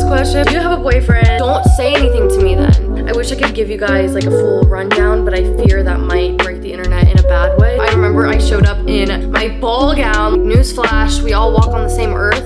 question. Do you have a boyfriend? Don't say anything to me then. I wish I could give you guys like a full rundown, but I fear that might break the internet in a bad way. I remember I showed up in my ball gown. Newsflash, we all walk on the same earth.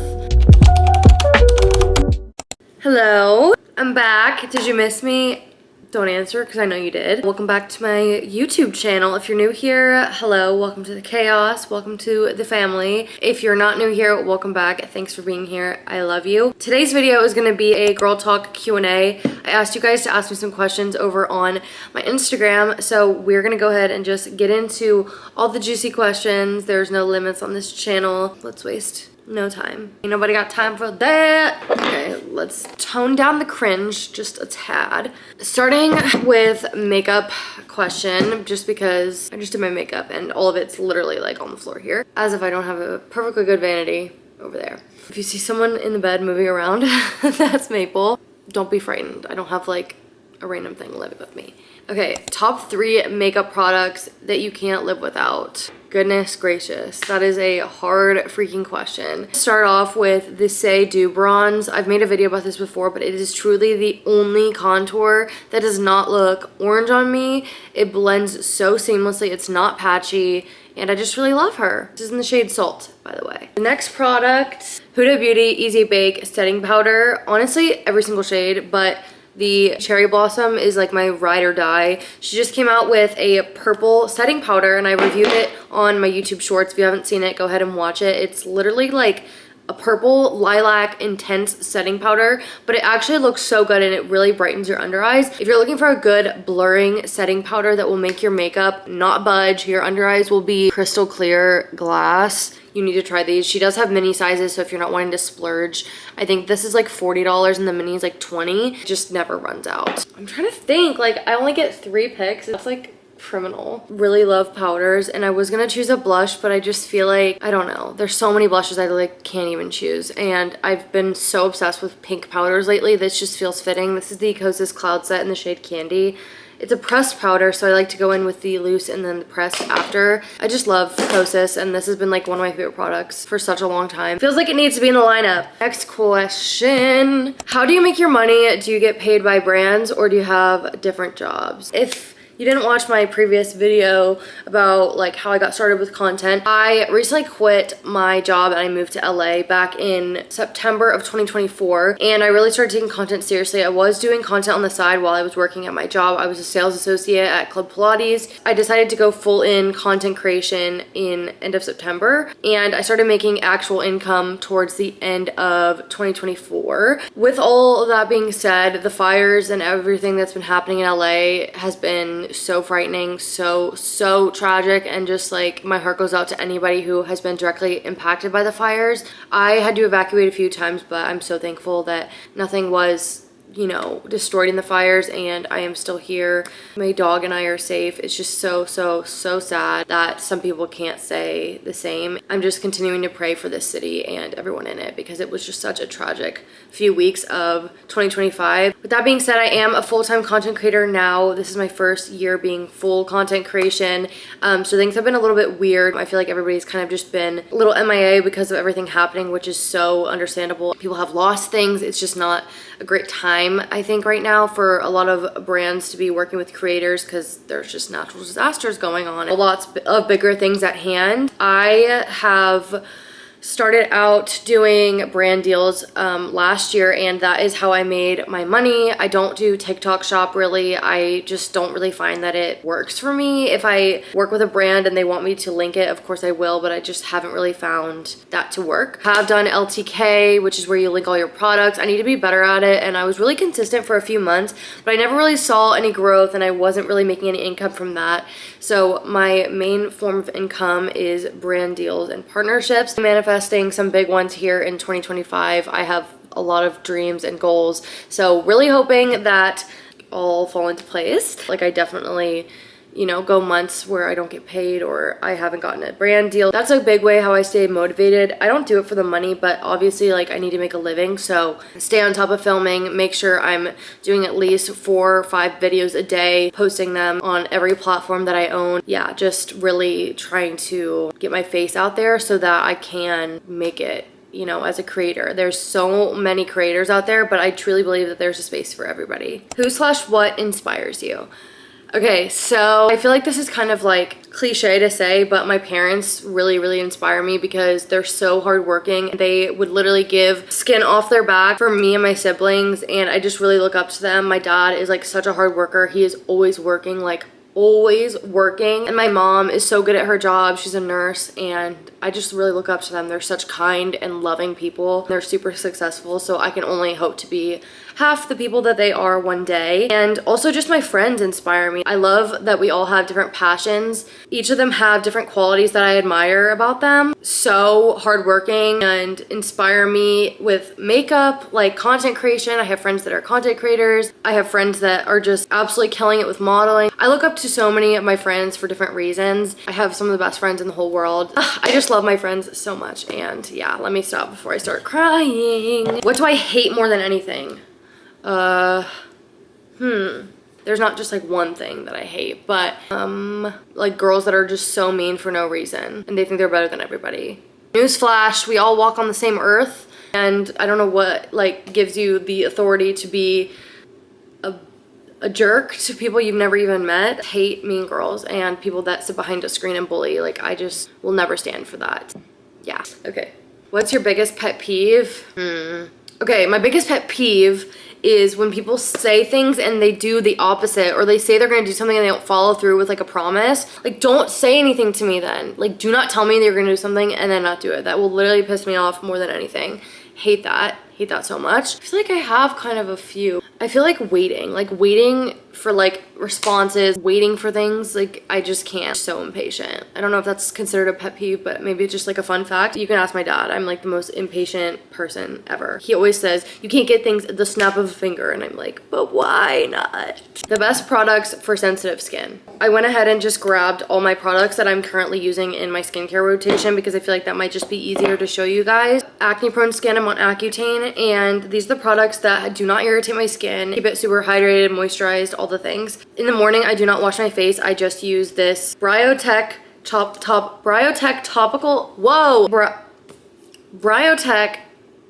Hello, I'm back. Did you miss me? Don't answer because I know you did. Welcome back to my YouTube channel. If you're new here, hello, welcome to the chaos, welcome to the family. If you're not new here, welcome back. Thanks for being here. I love you. Today's video is gonna be a girl talk Q&A. I asked you guys to ask me some questions over on my Instagram, so we're gonna go ahead and just get into all the juicy questions. There's no limits on this channel. Let's waste no time. Ain't nobody got time for that. Okay, let's tone down the cringe just a tad. Starting with makeup question, just because I just did my makeup and all of it's literally like on the floor here. As if I don't have a perfectly good vanity over there. If you see someone in the bed moving around, that's Maple. Don't be frightened. I don't have like a random thing living with me. Okay, top 3 makeup products that you can't live without. Goodness gracious, that is a hard freaking question. Start off with the Say Dew Bronze. I've made a video about this before, but it is truly the only contour that does not look orange on me. It blends so seamlessly, it's not patchy, and I just really love her. This is in the shade Salt, by the way. The next product, Huda Beauty Easy Bake Setting Powder. Honestly, every single shade, but the Cherry Blossom is like my ride or die. She just came out with a purple setting powder and I reviewed it on my YouTube shorts. If you haven't seen it, go ahead and watch it. It's literally like a purple lilac intense setting powder, but it actually looks so good and it really brightens your under eyes. If you're looking for a good blurring setting powder that will make your makeup not budge, your under eyes will be crystal clear glass, you need to try these. She does have mini sizes, so if you're not wanting to splurge, I think this is like $40 and the mini is like $20. It just never runs out. I'm trying to think, like I only get 3 picks. That's like criminal. Really love powders, and I was gonna choose a blush, but I just feel like, I don't know, there's so many blushes I like can't even choose, and I've been so obsessed with pink powders lately. This just feels fitting. This is the Kosas Cloud Set in the shade Candy. It's a pressed powder, so I like to go in with the loose and then the pressed after. I just love Kosas, and this has been like one of my favorite products for such a long time. Feels like it needs to be in the lineup. Next question. How do you make your money? Do you get paid by brands or do you have different jobs? If you didn't watch my previous video about like how I got started with content, I recently quit my job and I moved to LA back in September of 2024, and I really started taking content seriously. I was doing content on the side while I was working at my job. I was a sales associate at Club Pilates. I decided to go full in content creation in end of September, and I started making actual income towards the end of 2024. With all of that being said, the fires and everything that's been happening in LA has been so frightening, so tragic, and just like my heart goes out to anybody who has been directly impacted by the fires. I had to evacuate a few times, but I'm so thankful that nothing was, you know, destroyed in the fires and I am still here. My dog and I are safe. It's just so sad that some people can't say the same. I'm just continuing to pray for this city and everyone in it because it was just such a tragic few weeks of 2025. With that being said, I am a full-time content creator now. This is my first year being full content creation. So things have been a little bit weird. I feel like everybody's kind of just been a little MIA because of everything happening, which is so understandable. People have lost things. It's just not a great time, I think, right now for a lot of brands to be working with creators because there's just natural disasters going on. Lots of bigger things at hand. I have started out doing brand deals last year, and that is how I made my money. I don't do TikTok shop really. I just don't really find that it works for me. If I work with a brand and they want me to link it, of course I will, but I just haven't really found that to work. Have done LTK, which is where you link all your products. I need to be better at it, and I was really consistent for a few months, but I never really saw any growth and I wasn't really making any income from that. So my main form of income is brand deals and partnerships. Manifesting some big ones here in 2025. I have a lot of dreams and goals, so really hoping that all fall into place. Like I definitely, you know, go months where I don't get paid or I haven't gotten a brand deal. That's a big way how I stay motivated. I don't do it for the money, but obviously like I need to make a living, so stay on top of filming, make sure I'm doing at least 4 or 5 videos a day, posting them on every platform that I own. Yeah, just really trying to get my face out there so that I can make it you know, as a creator. There's so many creators out there, but I truly believe that there's a space for everybody. Who slash what inspires you? Okay, so I feel like this is kind of like cliche to say, but my parents really, really inspire me because they're so hardworking. They would literally give skin off their back for me and my siblings, and I just really look up to them. My dad is like such a hard worker. He is always working, like always working. And my mom is so good at her job. She's a nurse, and I just really look up to them. They're such kind and loving people. They're super successful, so I can only hope to be half the people that they are one day. And also just my friends inspire me. I love that we all have different passions. Each of them have different qualities that I admire about them. So hardworking and inspire me with makeup, like content creation. I have friends that are content creators. I have friends that are just absolutely killing it with modeling. I look up to so many of my friends for different reasons. I have some of the best friends in the whole world. I just love my friends so much. And yeah, let me stop before I start crying. What do I hate more than anything? There's not just like one thing that I hate, but like girls that are just so mean for no reason and they think they're better than everybody. Newsflash, we all walk on the same earth, and I don't know what like gives you the authority to be a jerk to people you've never even met. I hate mean girls and people that sit behind a screen and bully. Like I just will never stand for that. Yeah. Okay. What's your biggest pet peeve? Okay, my biggest pet peeve is when people say things and they do the opposite, or they say they're gonna do something and they don't follow through with like a promise. Like, don't say anything to me then. Like, do not tell me that you're gonna do something and then not do it. That will literally piss me off more than anything. Hate that. Hate that so much. I feel like I have kind of a few. I feel like waiting for like responses, waiting for things, like I just can't. So impatient. I don't know if that's considered a pet peeve, but maybe it's just like a fun fact. You can ask my dad. I'm like the most impatient person ever. He always says, you can't get things at the snap of a finger, and I'm like, but why not? The best products for sensitive skin. I went ahead and just grabbed all my products that I'm currently using in my skincare rotation because I feel like that might just be easier to show you guys. Acne prone skin, I'm on Accutane, and these are the products that do not irritate my skin, keep it super hydrated, moisturized, all the things. In the morning, I do not wash my face. I just use this Bryotech Bryotech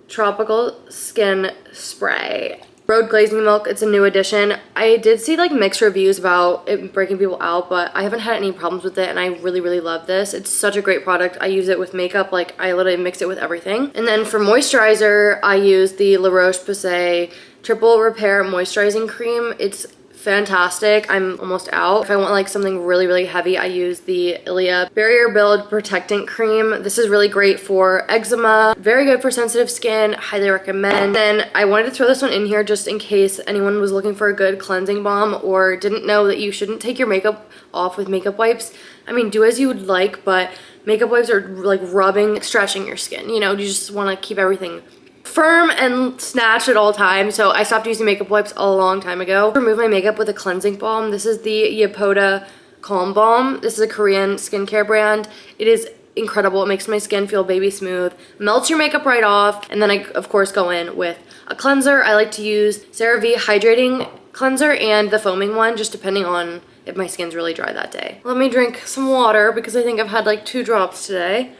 Tropical Skin Spray. Road Glazing Milk, it's a new addition. I did see like mixed reviews about it breaking people out, but I haven't had any problems with it, and I really, really love this. It's such a great product. I use it with makeup, like I literally mix it with everything. And then for moisturizer, I use the La Roche-Posay Triple Repair Moisturizing Cream. It's fantastic. I'm almost out. If I want like something really, really heavy, I use the Ilia Barrier Build Protectant Cream. This is really great for eczema, very good for sensitive skin, highly recommend. Then I wanted to throw this one in here just in case anyone was looking for a good cleansing balm or didn't know that you shouldn't take your makeup off with makeup wipes. I mean, do as you would like, but makeup wipes are like rubbing, stretching your skin. You know, you just want to keep everything firm and snatched at all times. So I stopped using makeup wipes a long time ago. Remove my makeup with a cleansing balm. This is the Yepoda Calm Balm. This is a Korean skincare brand. It is incredible. It makes my skin feel baby smooth, melts your makeup right off. And then I of course go in with a cleanser. I like to use CeraVe Hydrating Cleanser and the foaming one, just depending on if my skin's really dry that day. Let me drink some water because I think I've had like 2 drops today.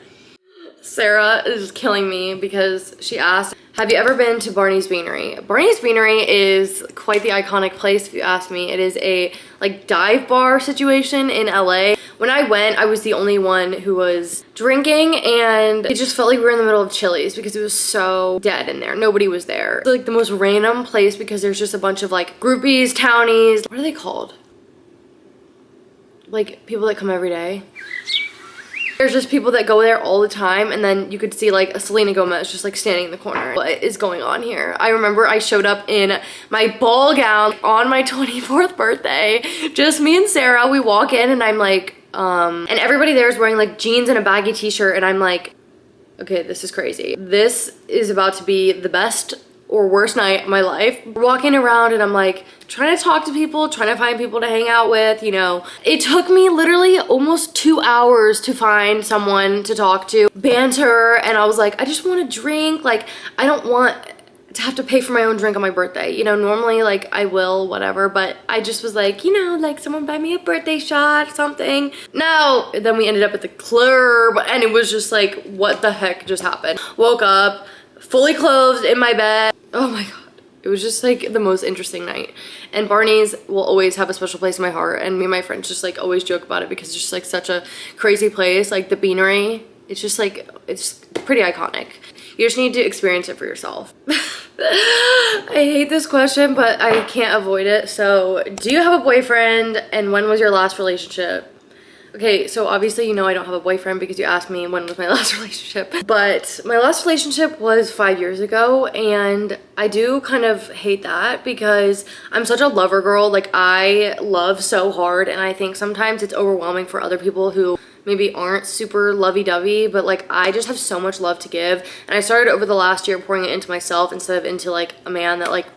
Sarah is killing me because she asked, have you ever been to Barney's Beanery? Barney's Beanery is quite the iconic place if you ask me. It is a like dive bar situation in LA. When I went, I was the only one who was drinking, and it just felt like we were in the middle of Chili's because it was so dead in there. Nobody was there. It's like the most random place because there's just a bunch of like groupies, townies. What are they called? Like people that come every day. There's just people that go there all the time, and then you could see like a Selena Gomez just like standing in the corner. What is going on here? I remember I showed up in my ball gown on my 24th birthday. Just me and Sarah. We walk in and I'm like, and everybody there is wearing like jeans and a baggy t-shirt, and I'm like, okay, this is crazy. This is about to be the best or worst night of my life. Walking around and I'm like trying to talk to people, trying to find people to hang out with, you know. It took me literally almost 2 hours to find someone to talk to, banter, and I was like, I just want to drink. Like, I don't want to have to pay for my own drink on my birthday. You know, normally like I will, whatever, but I just was like, you know, like someone buy me a birthday shot, something. No, then we ended up at the club and it was just like, what the heck just happened? Woke up, fully clothed in my bed. Oh my God. It was just like the most interesting night. And Barney's will always have a special place in my heart. And me and my friends just like always joke about it because it's just like such a crazy place. Like the Beanery, it's just like, it's pretty iconic. You just need to experience it for yourself. I hate this question, but I can't avoid it. So, do you have a boyfriend and when was your last relationship? Okay, so obviously you know I don't have a boyfriend because you asked me when was my last relationship. But my last relationship was 5 years ago and I do kind of hate that because I'm such a lover girl. Like I love so hard and I think sometimes it's overwhelming for other people who maybe aren't super lovey-dovey, but like I just have so much love to give. And I started over the last year pouring it into myself instead of into like a man that like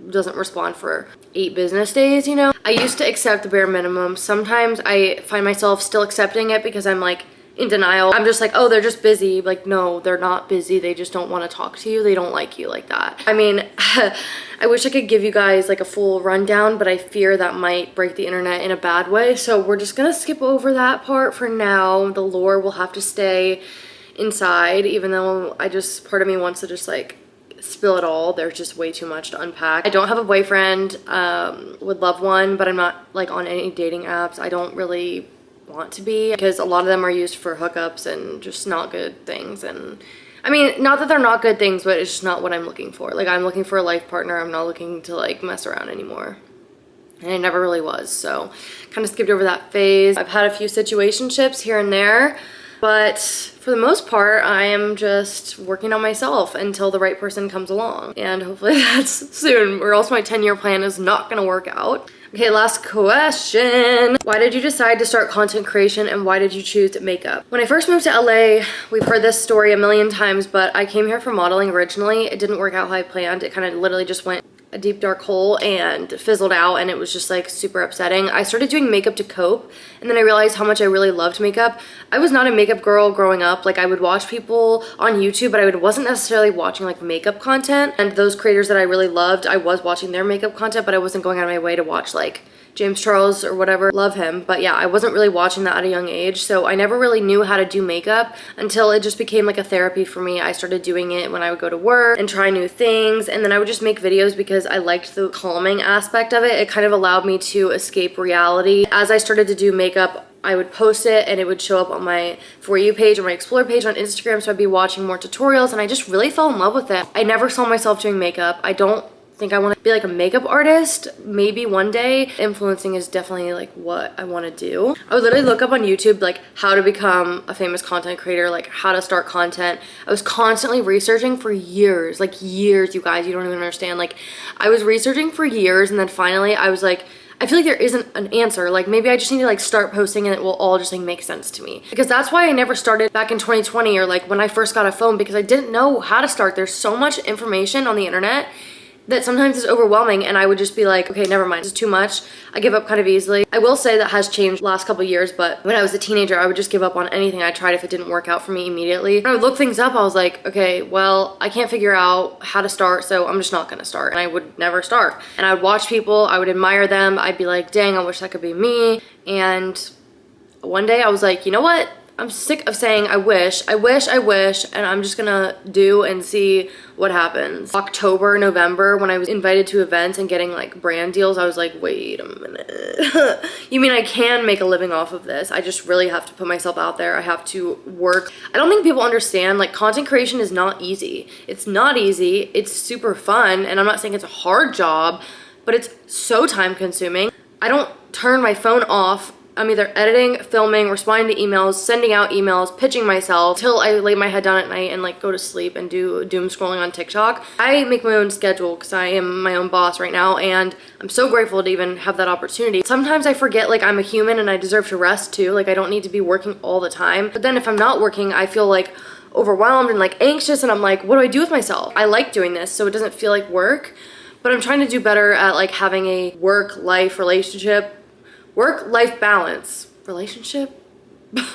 doesn't respond for 8 business days, you know? I used to accept the bare minimum. Sometimes I find myself still accepting it because I'm like in denial. I'm just like, oh, they're just busy. Like, no, they're not busy. They just don't want to talk to you. They don't like you like that. I mean, I wish I could give you guys like a full rundown, but I fear that might break the internet in a bad way. So we're just gonna skip over that part for now. The lore will have to stay inside, even though part of me wants to just like spill it all. There's just way too much to unpack. I don't have a boyfriend, would love one, but I'm not like on any dating apps. I don't really want to be because a lot of them are used for hookups and just not good things. And I mean, not that they're not good things, but it's just not what I'm looking for. Like I'm looking for a life partner. I'm not looking to like mess around anymore. And I never really was. So kind of skipped over that phase. I've had a few situationships here and there, but for the most part, I am just working on myself until the right person comes along. And hopefully that's soon, or else my 10-year plan is not gonna work out. Okay, last question. Why did you decide to start content creation and why did you choose makeup? When I first moved to LA, we've heard this story a million times, but I came here for modeling originally. It didn't work out how I planned. It kind of literally just went a deep dark hole and fizzled out and it was just like super upsetting. I started doing makeup to cope and then I realized how much I really loved makeup. I was not a makeup girl growing up. Like I would watch people on YouTube, but I wasn't necessarily watching like makeup content, and those creators that I really loved, I was watching their makeup content, but I wasn't going out of my way to watch like James Charles or whatever. Love him, but yeah, I wasn't really watching that at a young age, so I never really knew how to do makeup until it just became like a therapy for me. I started doing it when I would go to work and try new things, and then I would just make videos because I liked the calming aspect of it. It kind of allowed me to escape reality. As I started to do makeup, I would post it and it would show up on my For You page or my Explore page on Instagram, so I'd be watching more tutorials and I just really fell in love with it. I never saw myself doing makeup. I don't think I want to be like a makeup artist. Maybe one day. Influencing is definitely like what I want to do. I would literally look up on YouTube like how to become a famous content creator, like how to start content. I was constantly researching for years, like years, you guys, you don't even understand. Like I was researching for years and then finally I was like, I feel like there isn't an answer. Like maybe I just need to like start posting and it will all just like make sense to me. Because that's why I never started back in 2020 or like when I first got a phone, because I didn't know how to start. There's so much information on the internet that sometimes is overwhelming and I would just be like, okay, never mind, it's too much. I give up kind of easily. I will say that has changed last couple years, but when I was a teenager, I would just give up on anything I tried if it didn't work out for me immediately. When I would look things up, I was like, okay, well, I can't figure out how to start, so I'm just not gonna start. And I would never start. And I would watch people, I would admire them, I'd be like, dang, I wish that could be me. And one day I was like, you know what? I'm sick of saying I wish, and I'm just gonna do and see what happens. October, November, when I was invited to events and getting like brand deals, I was like, wait a minute. You mean I can make a living off of this? I just really have to put myself out there. I have to work. I don't think people understand, like content creation is not easy. It's not easy, it's super fun, and I'm not saying it's a hard job, but it's so time consuming. I don't turn my phone off. I'm either editing, filming, responding to emails, sending out emails, pitching myself till I lay my head down at night and like go to sleep and do doom scrolling on TikTok. I make my own schedule because I am my own boss right now and I'm so grateful to even have that opportunity. Sometimes I forget like I'm a human and I deserve to rest too. Like I don't need to be working all the time. But then if I'm not working, I feel like overwhelmed and like anxious and I'm like, what do I do with myself? I like doing this so it doesn't feel like work, but I'm trying to do better at like having a work-life relationship. Work-life balance. Relationship?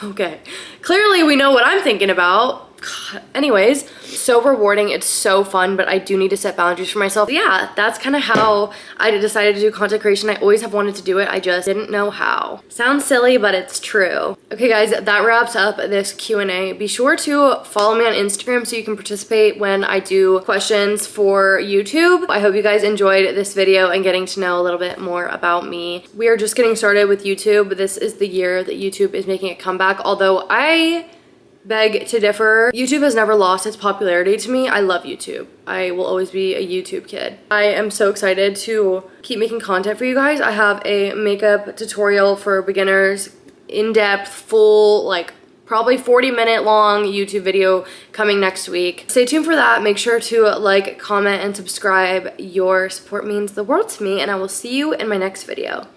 Okay. Clearly we know what I'm thinking about. God. Anyways, so rewarding. It's so fun, but I do need to set boundaries for myself. Yeah, that's kind of how I decided to do content creation. I always have wanted to do it. I just didn't know how. Sounds silly, but it's true. Okay, guys, that wraps up this Q&A. Be sure to follow me on Instagram so you can participate when I do questions for YouTube. I hope you guys enjoyed this video and getting to know a little bit more about me. We are just getting started with YouTube. This is the year that YouTube is making a comeback, although I beg to differ. YouTube has never lost its popularity to me. I love YouTube. I will always be a YouTube kid. I am so excited to keep making content for you guys. I have a makeup tutorial for beginners, in-depth, full, like probably 40-minute long YouTube video coming next week. Stay tuned for that. Make sure to like, comment, and subscribe. Your support means the world to me, and I will see you in my next video.